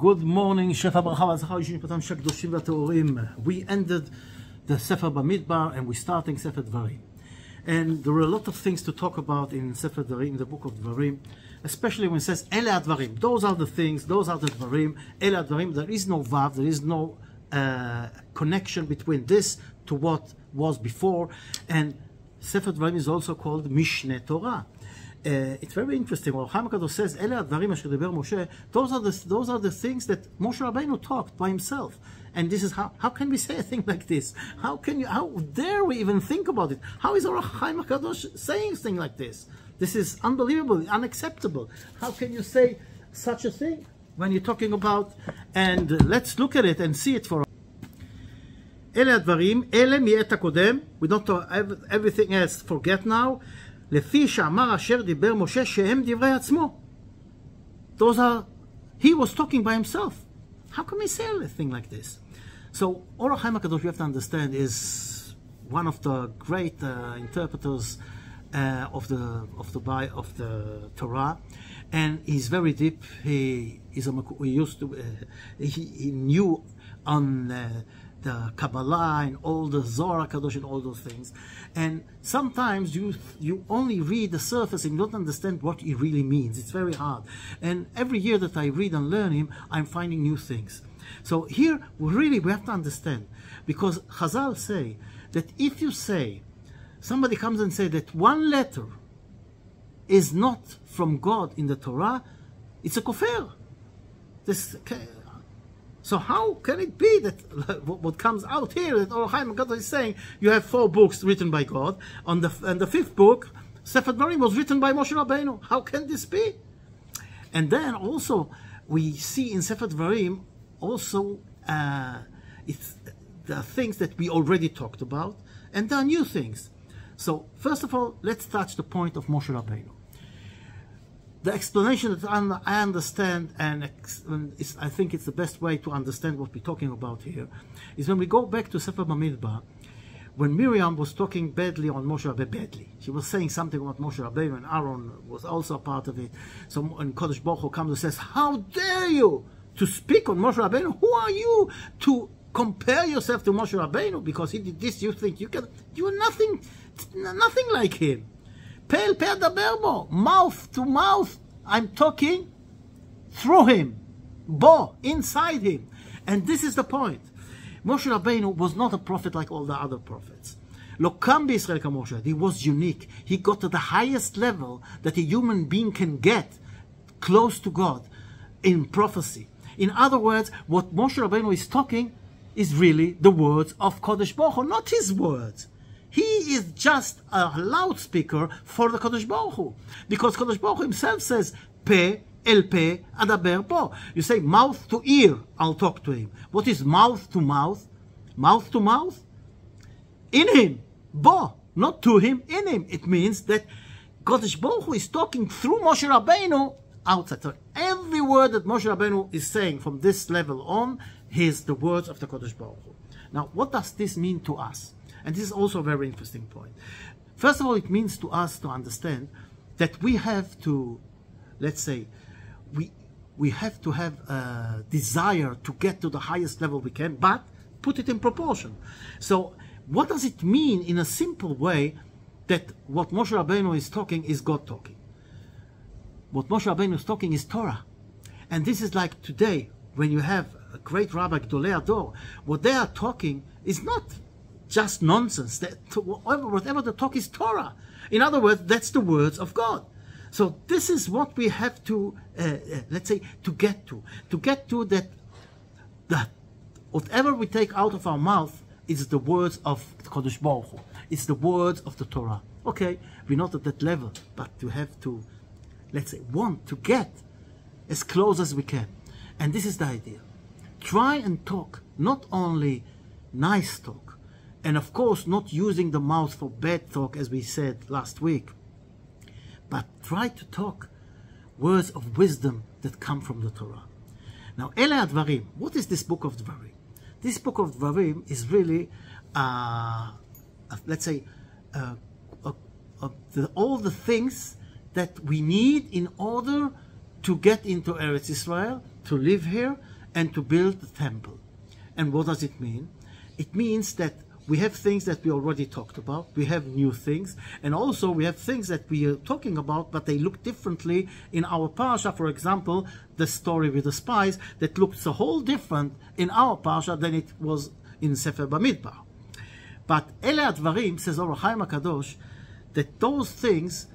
Good morning, שפע ברכה והצלחה אישים פתם שהקדושים והטהורים. We ended the Sefer Bamidbar and we're starting Sefer Devarim. And there are a lot of things to talk about in Sefer Devarim, the Book of Devarim, especially when it says Ele Advarim. Those are the things, those are the Devarim. Ele Advarim, there is no Vav, there is no connection between this to what was before. And Sefer Devarim is also called Mishneh Torah. It's very interesting. Well, Chaim HaKadosh says, "Ele advarim asher diber Moshe." Those are the things that Moshe Rabbeinu talked by himself. And this is how can we say a thing like this? How dare we even think about it? How is our Chaim HaKadosh saying a thing like this? This is unbelievable, unacceptable. How can you say such a thing when you're talking about? And let's look at it and see it for. Ele advarim, ele mi'et hakodem. We don't talk everything else. Forget now. לפי שאמר אשר דיבר משה שהם דברי עצמו. Those are, he was talking by himself. How can we say a thing like this? So, Or Chaim HaKadosh, we have to understand, is one of the great interpreters of the Torah, and he's very deep. He knew on the Kabbalah and all the Zohar HaKadosh and all those things. And sometimes you only read the surface and you don't understand what it really means. It's very hard. And every year that I read and learn him, I'm finding new things. So here, we have to understand. Because Chazal say that if you say, somebody comes and say that one letter is not from God in the Torah, it's a kofir. So how can it be that what comes out here, that Or Chaim HaKadosh is saying, you have 4 books written by God, and the 5th book, Sefer Devarim, was written by Moshe Rabbeinu. How can this be? And then also, we see in Sefer Devarim, also, it's the things that we already talked about, and there are new things. So, first of all, let's touch the point of Moshe Rabbeinu. The explanation that I understand, and I think it's the best way to understand what we're talking about here, is when we go back to Sefer Bamidbar, when Miriam was talking badly on Moshe Rabbeinu, she was saying something about Moshe Rabbeinu, and Aaron was also a part of it. So when Kodesh Baruch Hu comes and says, "How dare you to speak on Moshe Rabbeinu? Who are you to compare yourself to Moshe Rabbeinu? Because he did this, you think you can? You are nothing like him." Pel per daber bo, mouth to mouth. I'm talking through him, bo, inside him. And this is the point. Moshe Rabbeinu was not a prophet like all the other prophets. Lo kam b'Yisrael k'Moshe. He was unique. He got to the highest level that a human being can get close to God in prophecy. In other words, what Moshe Rabbeinu is talking is really the words of Kodesh Baruch Hu, not his words. He is just a loudspeaker for the Kodesh Baruch Hu. Because Kodesh Baruch Hu himself says, Pe el pe adaber bo. You say mouth to ear, I'll talk to him. What is mouth to mouth? Mouth to mouth? In him. Bo. Not to him, in him. It means that Kodesh Baruch Hu is talking through Moshe Rabbeinu outside. So every word that Moshe Rabbeinu is saying from this level on is the words of the Kodesh Baruch Hu. Now, what does this mean to us? And this is also a very interesting point. First of all, it means to us to understand that we have to, let's say, we have to have a desire to get to the highest level we can, but put it in proportion. So what does it mean in a simple way that what Moshe Rabbeinu is talking is God talking? What Moshe Rabbeinu is talking is Torah. And this is like today, when you have a great Rabbi, Gdolei Ador, what they are talking is not just nonsense. Whatever the talk is Torah. In other words, that's the words of God. So this is what we have to, let's say, to get to. To get to that whatever we take out of our mouth is the words of Kodesh Baruch Hu. It's the words of the Torah. Okay, we're not at that level, but to have to, let's say, want to get as close as we can. And this is the idea. Try and talk, not only nice talk, and of course, not using the mouth for bad talk, as we said last week. But try to talk words of wisdom that come from the Torah. Now, Ele Advarim, what is this Book of Devarim? This Book of Devarim is really, let's say, all the things that we need in order to get into Eretz Israel, to live here, and to build the temple. And what does it mean? It means that we have things that we already talked about, we have new things, and also we have things that we are talking about, but they look differently in our parsha. For example, the story with the spies, that looked so whole different in our parsha than it was in Sefer Bamidbar. But Ele Advarim, says Or HaChaim HaKadosh, that those things,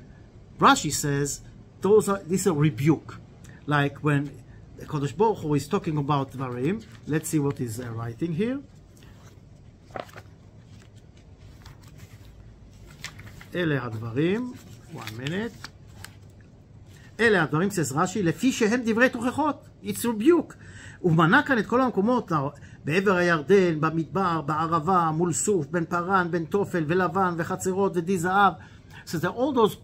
Rashi says, this is a rebuke. Like when Kodesh Baruch Hu is talking about Dvarim, let's see what he's writing here. Ele הדברים, 1 minute. אלה הדברים, says רש"י, לפי שהם דברי תוכחות, it's rebuke. הוא מנה כאן את כל המקומות, בעבר הירדן, במדבר, בערבה, מול סוף, בין פרן, בין תופל ולבן וחצרות ודי זהב. So that all those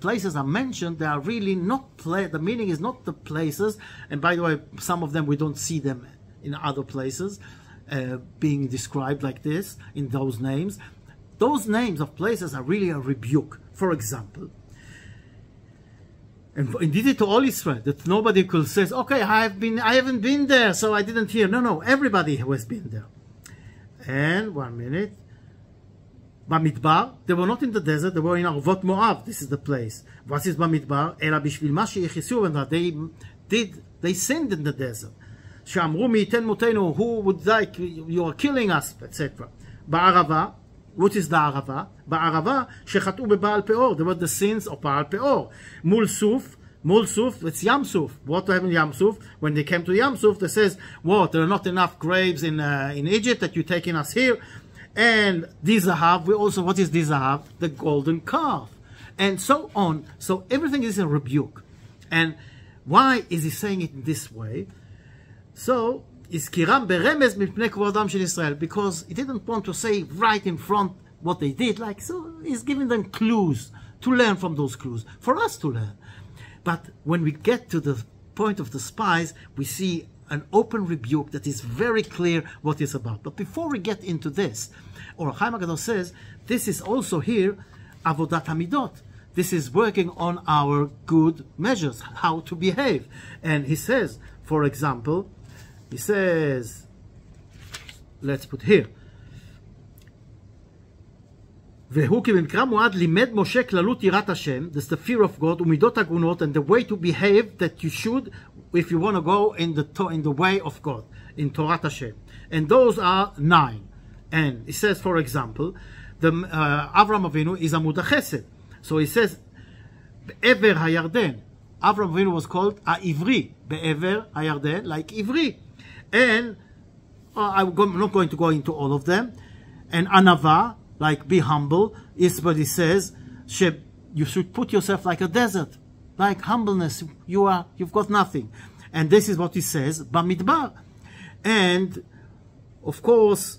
places are mentioned, they are really not, the meaning is not the places, and by the way, some of them we don't see them in other places being described like this, in those names. Those names of places are really a rebuke. For example, and did it to all Israel, that nobody could say, okay, I haven't been there, so I didn't hear. No, everybody who has been there. And 1 minute. Bamidbar, they were not in the desert, they were in Arvot Moab. This is the place. What is Bamidbar? Ela bishvil ma sheyichisu, and they sinned in the desert. She'amru mi'iten motenu, who would die, you are killing us, etc. Ba'arava, what is the Arava? Ba'arava, shechatu beBaal Peor, they were the sins of Baal Peor. Mul Suf, it's Yam Suf. What happened in Yam Suf? When they came to Yam Suf, they says, what, there are not enough graves in Egypt that you're taking us here. And Dizahav, what is Dizahav? The golden calf. And so on. So everything is a rebuke. And why is he saying it in this way? So, Iskiram beremez mipnei kvodam shel Israel, because he didn't want to say right in front what they did. Like, so he's giving them clues to learn from those clues, for us to learn. But when we get to the point of the spies, we see an open rebuke that is very clear what it's about. But before we get into this, Or HaChaim HaKadosh says, this is also here Avodat HaMidot. This is working on our good measures, how to behave. And he says, for example, he says, let's put here, והוא כי במקרא מועד לימד משה כללות יראת השם, that's the fear of God, ומידות הגונות, and the way to behave that you should, if you want to go in the way of God, in Torah Hashem. And those are 9. And he says, for example, the Avram Avinu is Amud HaChesed. So he says, Be'ever HaYarden. Avram Avinu was called Ivri. Be'ever HaYarden, like Ivri. And I'm not going to go into all of them. And Anava, like be humble, is what he says, you should put yourself like a desert. Like humbleness, you've got nothing. And this is what he says, Bamidbar. And, of course,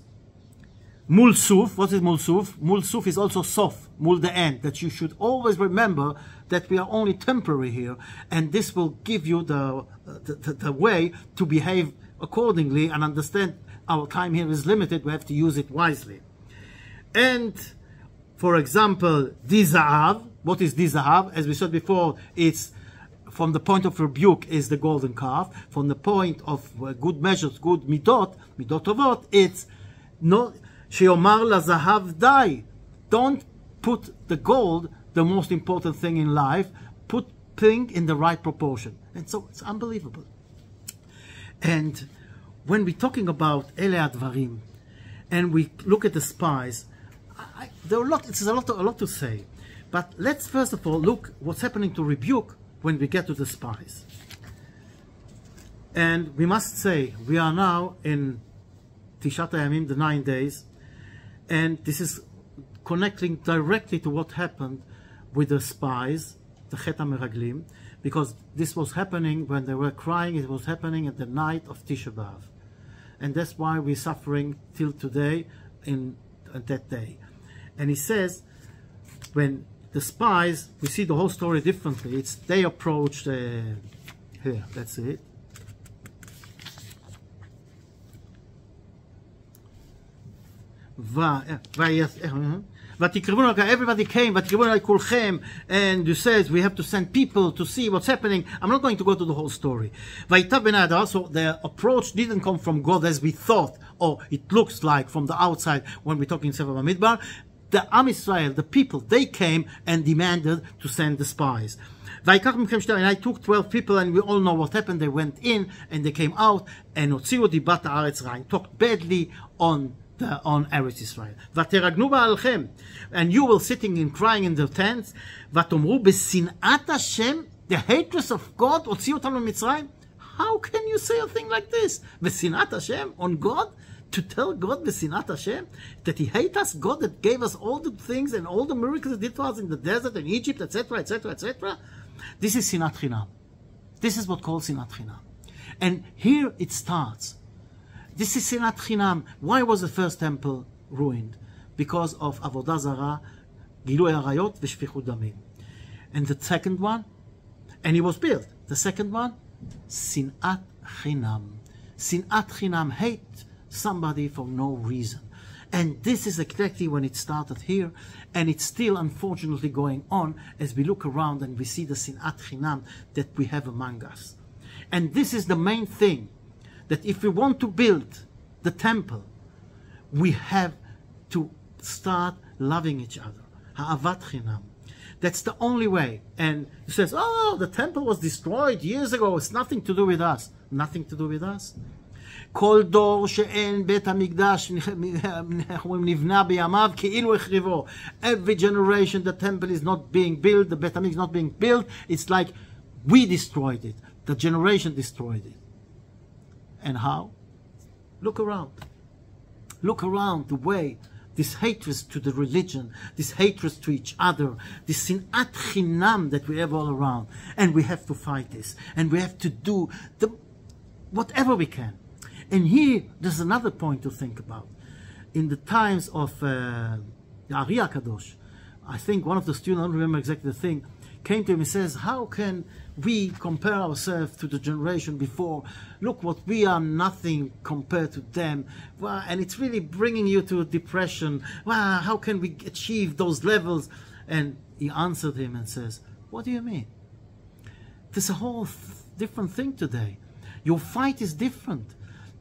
Mul Suf, what is Mul Suf? Mul Suf is also Sof, Mul the end, that you should always remember that we are only temporary here, and this will give you the way to behave accordingly and understand our time here is limited, we have to use it wisely. And, for example, Dizahav, what is Dizahav? As we said before, it's from the point of rebuke is the golden calf. From the point of good measures, good midot tovot, it's no sheomar lazahav dai. Don't put the gold, the most important thing in life, put thing in the right proportion. And so it's unbelievable. And when we're talking about Ele Advarim, and we look at the spies, there are a lot to say. But let's first of all look what's happening to Rebuke when we get to the spies. And we must say, we are now in Tishat HaYamim, the 9 days, and this is connecting directly to what happened with the spies, the Chet HaMeraglim, because this was happening when they were crying, it was happening at the night of Tisha B'Av. And that's why we're suffering till today in that day. And he says, when the spies, we see the whole story differently. They approached, here, that's it. Everybody came, and you says we have to send people to see what's happening. I'm not going to go to the whole story. So the approach didn't come from God as we thought, or it looks like from the outside when we're talking Sefer Bamidbar. The Am Israel, the people, they came and demanded to send the spies. And I took 12 people, and we all know what happened. They went in and they came out and talked badly on Eretz Israel. And you were sitting and crying in the tents. The hatred of God. How can you say a thing like this? On God? To tell God that He hates us, God that gave us all the things and all the miracles He did to us in the desert and Egypt, etc., etc., etc. This is sinat chinam. This is what called sinat chinam. And here it starts. This is sinat chinam. Why was the first temple ruined? Because of avodah zarah, gilui arayot, v'shfichut damim. And the second one, and it was built. The second one, sinat chinam. Sinat chinam, hate somebody for no reason. And this is exactly when it started here, and it's still unfortunately going on as we look around and we see the sinat chinam that we have among us. And this is the main thing, that if we want to build the temple, we have to start loving each other. Ha'avat chinam. That's the only way. And he says, oh, the temple was destroyed years ago. It's nothing to do with us. Nothing to do with us. כל דור שאין בית המקדש נבנה בימיו כאילו החריבו. Every generation the temple is not being built, the בית המקדש is not being built, it's like we destroyed it. The generation destroyed it. And how? Look around. Look around the way this hatred to the religion, this hatred to each other, this sinat chinam that we have all around. And we have to fight this. And we have to do whatever we can. And here, there's another point to think about. In the times of the Ari HaKadosh, I think one of the students, I don't remember exactly the thing, came to him and says, how can we compare ourselves to the generation before? Look what we are, nothing compared to them. Well, and it's really bringing you to depression. Well, how can we achieve those levels? And he answered him and says, what do you mean? There's a whole different thing today. Your fight is different.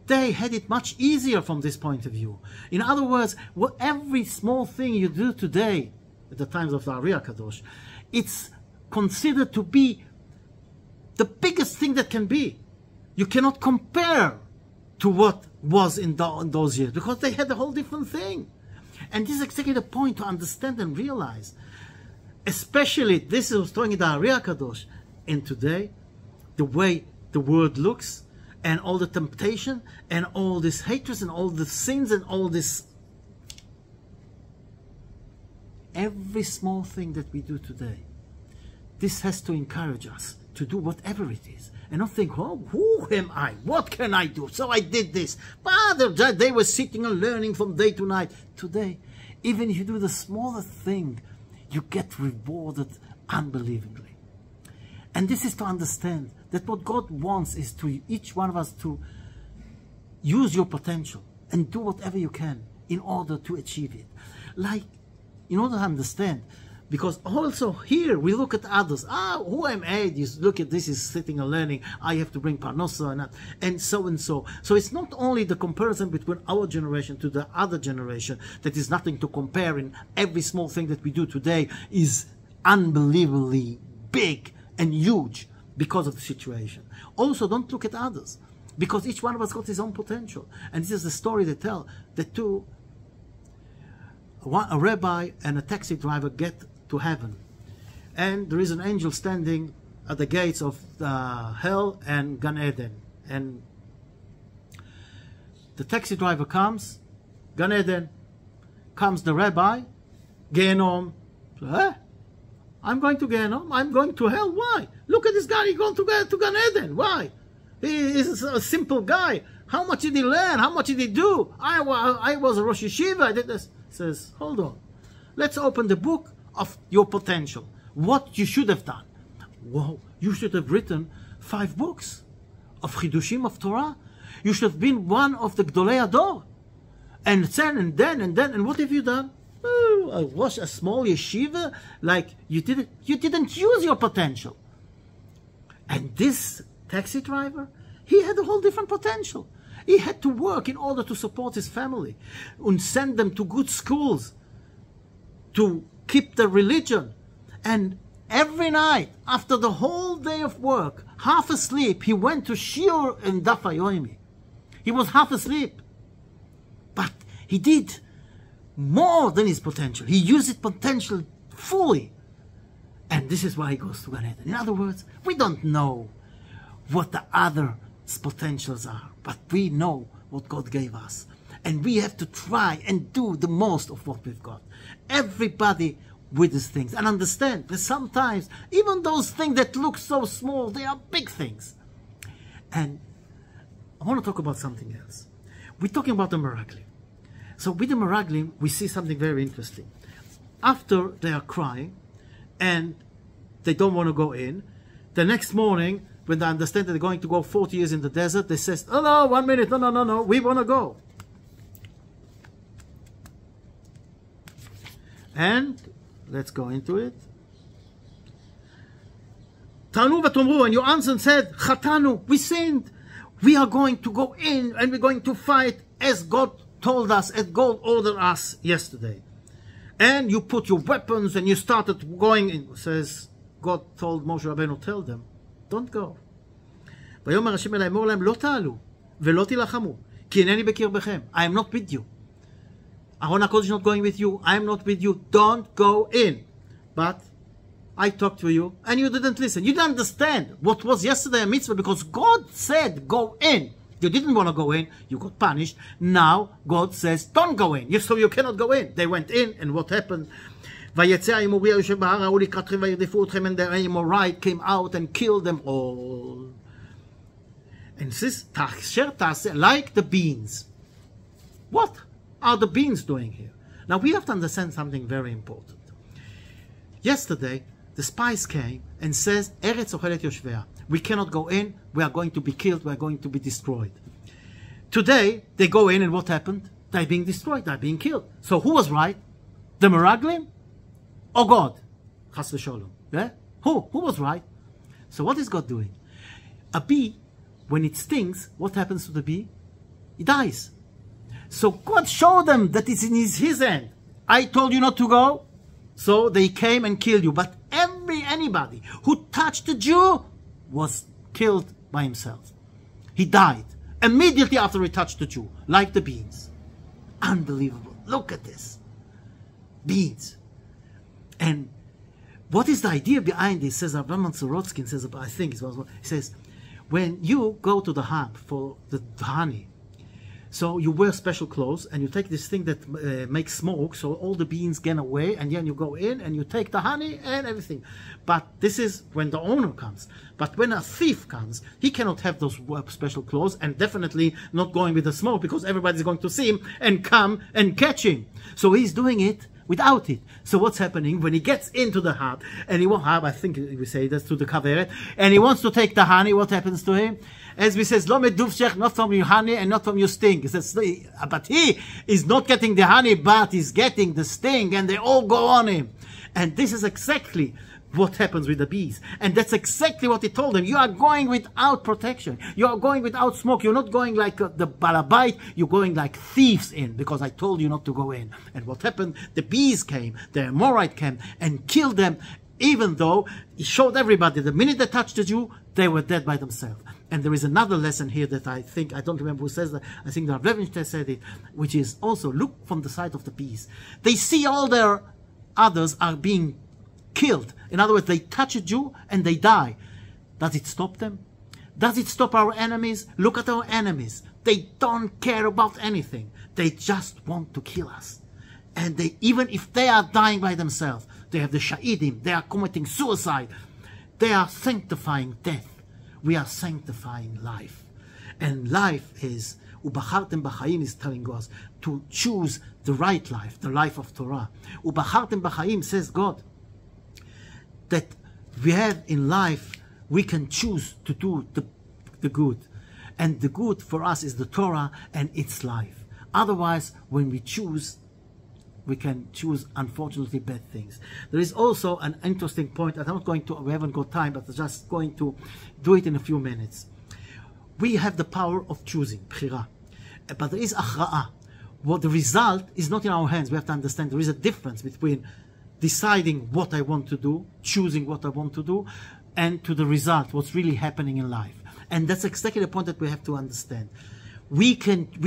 They had it much easier from this point of view. In other words, every small thing you do today, at the times of the Ari HaKadosh, it's considered to be the biggest thing that can be. You cannot compare to what was in those years, because they had a whole different thing. And this is exactly the point to understand and realize. Especially, this is talking in the Ari HaKadosh. And today, the way the world looks, and all the temptation, and all this hatred, and all the sins, and all this. Every small thing that we do today, this has to encourage us to do whatever it is. And not think, oh, who am I? What can I do? So I did this. But they were sitting and learning from day to night. Today, even if you do the smallest thing, you get rewarded unbelievably. And this is to understand that what God wants is to each one of us to use your potential and do whatever you can in order to achieve it. Like, in order to understand, because also here we look at others. Who am I? You look at this is sitting and learning. I have to bring parnosa and so and so. So it's not only the comparison between our generation to the other generation that is nothing to compare, and every small thing that we do today is unbelievably big and huge because of the situation. Also, don't look at others, because each one of us got his own potential. And this is the story they tell. The two, a rabbi and a taxi driver get to heaven, and there is an angel standing at the gates of hell and Gan Eden. And the taxi driver comes, Gan Eden, comes the rabbi, Gehenom. I'm going to Gehenom, I'm going to hell. Why? Look at this guy, he's going to Gan Eden. Why? He is a simple guy. How much did he learn? How much did he do? I was a Rosh Yeshiva, I did this. He says, hold on. Let's open the book of your potential. What you should have done. Whoa, you should have written 5 books of Chidushim of Torah. You should have been one of the Gdolei Ador. And then, and what have you done? Was a small yeshiva, like you didn't use your potential. And this taxi driver, he had a whole different potential. He had to work in order to support his family and send them to good schools, to keep the religion. And every night, after the whole day of work, half asleep, he went to shiur in Daf Yomi. He was half asleep. But he did more than his potential. He used his potential fully. And this is why he goes to Gan Eden. In other words, we don't know what the other's potentials are, but we know what God gave us. And we have to try and do the most of what we've got. Everybody with these things. And understand that sometimes, even those things that look so small, they are big things. And I want to talk about something else. We're talking about the Meraglim. So with the Meraglim, we see something very interesting. After they are crying and they don't want to go in, the next morning, when they understand that they're going to go 40 years in the desert, they say, oh no, 1 minute, no, we want to go. And let's go into it. Tanu v'tomru, and you answered and said, Chatanu, we sinned. We are going to go in and we're going to fight as God told us, as God ordered us yesterday. And you put your weapons and you started going in. It says, God told Moshe Rabbeinu, tell them, don't go. ויאמר השם אלי אמור להם לא תעלו ולא תילחמו כי אינני בקרבכם. I am not with you. Aaron HaKodesh is not going with you. I am not with you. Don't go in. But I talked to you and you didn't listen. You didn't understand what was yesterday a mitzvah because God said go in. You didn't want to go in. You got punished. Now God says don't go in. So you cannot go in. They went in and what happened? ויצא האמורי היושב בהר ההוא לקראתכם וירדפו אתכם and the Amorite came out and killed them all. And this is like the beans. What are the beans doing here? Now we have to understand something very important. Yesterday, the spies came and says, Eretz ochelet yoshvea. We cannot go in. We are going to be killed. We are going to be destroyed. Today, they go in and what happened? They're being destroyed. They're being killed. So who was right? The Meraglim or God? Chas v'sholom. Yeah? Who was right? So what is God doing? A bee, when it stings, what happens to the bee? It dies. So God showed them that it's in his hand. I told you not to go, so they came and killed you. But anybody who touched the Jew was killed by himself. He died immediately after he touched the Jew, like the beans. Unbelievable. Look at this. Beans. And what is the idea behind this? Says Abraham Sorotskin says, I think it was, he says, when you go to the hub for the honey, so you wear special clothes and you take this thing that makes smoke, so all the beans get away, and then you go in and you take the honey and everything. But this is when the owner comes. But when a thief comes, he cannot have those special clothes and definitely not going with the smoke because everybody's going to see him and come and catch him. So he's doing it without it. So what's happening when he gets into the hut and he won't have, I think we say that's to the kaveret, and he wants to take the honey, what happens to him? As we says, lo meduvshech, not from your honey and not from your sting. He says, but he is not getting the honey, but he's getting the sting, and they all go on him. And this is exactly what happens with the bees. And that's exactly what he told them. You are going without protection. You are going without smoke. You're not going like the balabait. You're going like thieves in, because I told you not to go in. And what happened? The bees came, the Amorite came and killed them, even though he showed everybody the minute they touched the Jew, they were dead by themselves. And there is another lesson here that I think, I don't remember who says that, I think the Rebuke said it, which is also look from the side of the bees. They see all their others are being killed. In other words, they touch a Jew and they die. Does it stop them? Does it stop our enemies? Look at our enemies. They don't care about anything. They just want to kill us. And they, even if they are dying by themselves, they have the shahidim, they are committing suicide. They are sanctifying death. We are sanctifying life. And life is, Ubachartem b'chaim is telling us to choose the right life, the life of Torah. Ubachartem b'chaim, says God, that we have in life, we can choose to do the good. And the good for us is the Torah and its life. Otherwise, when we choose we can choose, unfortunately, bad things. There is also an interesting point, and I'm not going to, we haven't got time, but I'm just going to do it in a few minutes. We have the power of choosing, bchira. But there is achra'ah. What the result is not in our hands. We have to understand there is a difference between deciding what I want to do, choosing what I want to do, and to the result, what's really happening in life. And that's exactly the point that we have to understand. We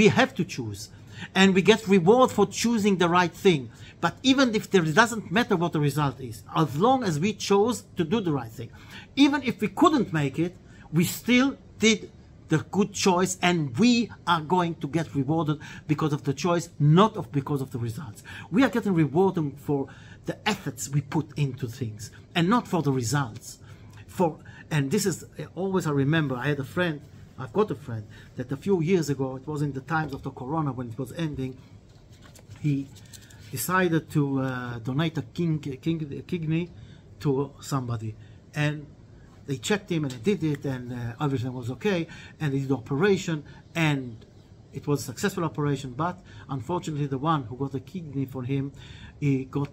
have to choose. And we get reward for choosing the right thing. But even if it doesn't matter what the result is, as long as we chose to do the right thing, even if we couldn't make it, we still did the good choice, and we are going to get rewarded because of the choice, not because of the results. We are getting rewarded for the efforts we put into things, and not for the results. And this is always, I remember, I've got a friend that a few years ago, it was in the times of the corona when it was ending, he decided to donate a kidney to somebody, and they checked him and he did it, and everything was okay, and he did the operation, and it was a successful operation. But unfortunately, the one who got the kidney for him, he got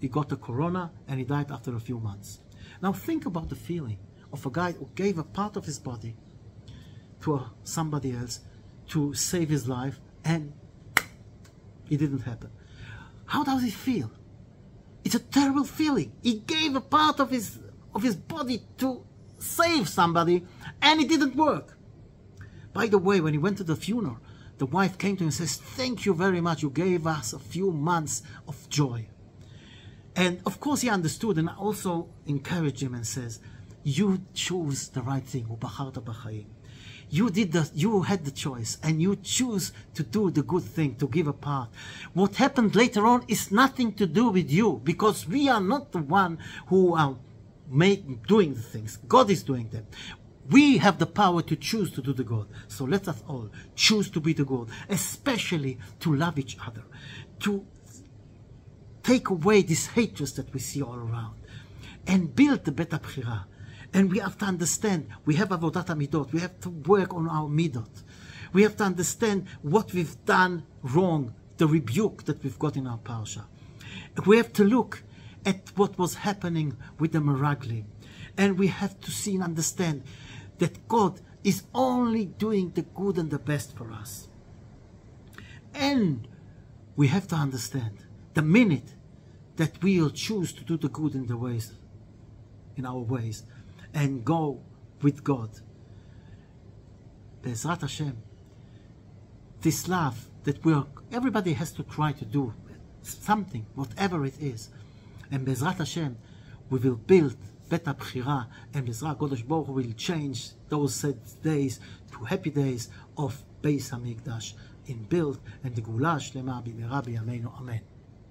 the corona, and he died after a few months. Now think about the feeling of a guy who gave a part of his body to somebody else to save his life, and it didn't happen. How does he feel? It's a terrible feeling. He gave a part of his body to save somebody, and it didn't work. By the way, when he went to the funeral, the wife came to him and says, "Thank you very much. You gave us a few months of joy." And of course he understood, and also encouraged him and says, "You chose the right thing. You had the choice, and you choose to do the good thing, to give a part. What happened later on is nothing to do with you, because we are not the one who are doing the things. God is doing them. We have the power to choose to do the good. So let us all choose to be the good, especially to love each other, to take away this hatred that we see all around, and build the better bchira. And we have to understand, we have avodat midot. We have to work on our midot. We have to understand what we've done wrong, the rebuke that we've got in our parasha. We have to look at what was happening with the meraglim. And we have to see and understand that God is only doing the good and the best for us. And we have to understand, the minute that we will choose to do the good in our ways, and go with God, Be'ezrat Hashem, this love that everybody has to try to do something, whatever it is, and Be'ezrat Hashem, we will build better bchira, and Be'ezrat Kodesh Baruch Hu will change those sad days to happy days of Beis HaMikdash in build, and the Geulah Shlema b'mehera b'yameinu. Amen.